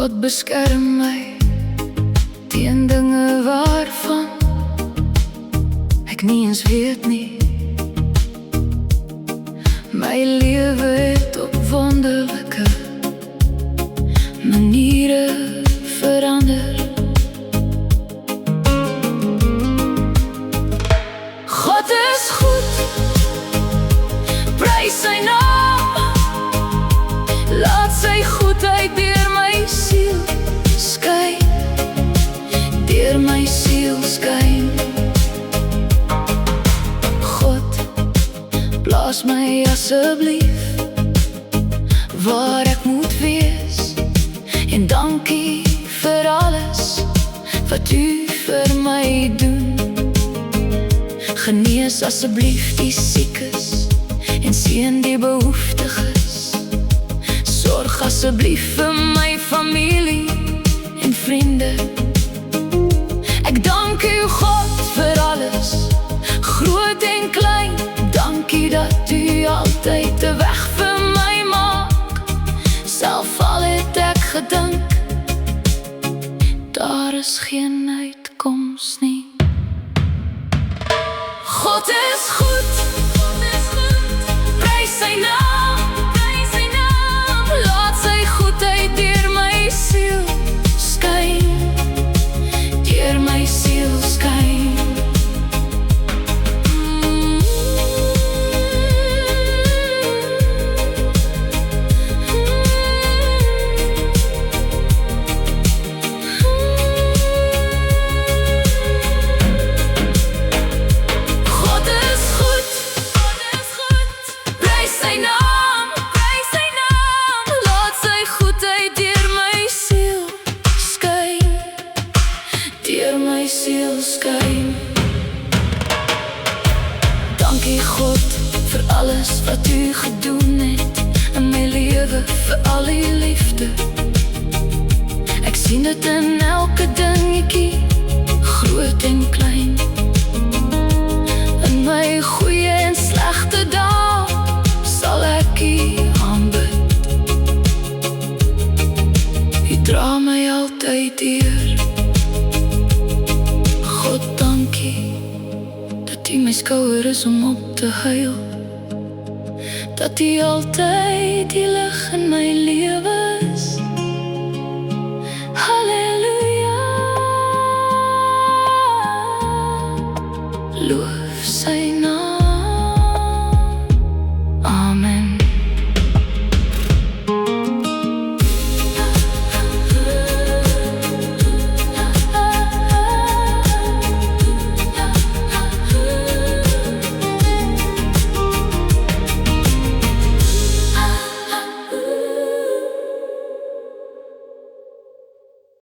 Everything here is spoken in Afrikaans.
God beskerm my teen dinge waarvan ek nie eens weet nie. My lewe het op wonderlike maniere verander. God is goed, prys sy naam. Laat sy goedheid deur my siel skyn, deur my siel skyn. God, plaas my asseblief waar ek moet wees, en dankie vir alles wat u vir my doen. Genees asseblief die siekes en seën die behoeftiges. Sorg asseblief vir my familie en vriende. Ek dank u God vir alles, groot en klein. Dankie dat u altyd 'n weg vir my maak. Self al het ek gedink daar is geen uitkoms nie. God is goed, prys sy naam. Laat sy goedheid deur my siel skyn, deur my siel skyn. Dankie God vir alles wat u gedoen het in my lewe, vir al die liefde. Ek sien dit in elke dingetjie, groot en klein. In my goeie en slegte dae sal ek u aanbid. U dra my altyd deur. God, dankie dat u my skouer is om op te huil, dat u altyd die lig in my lewe is. Halleluja, loof sy naam.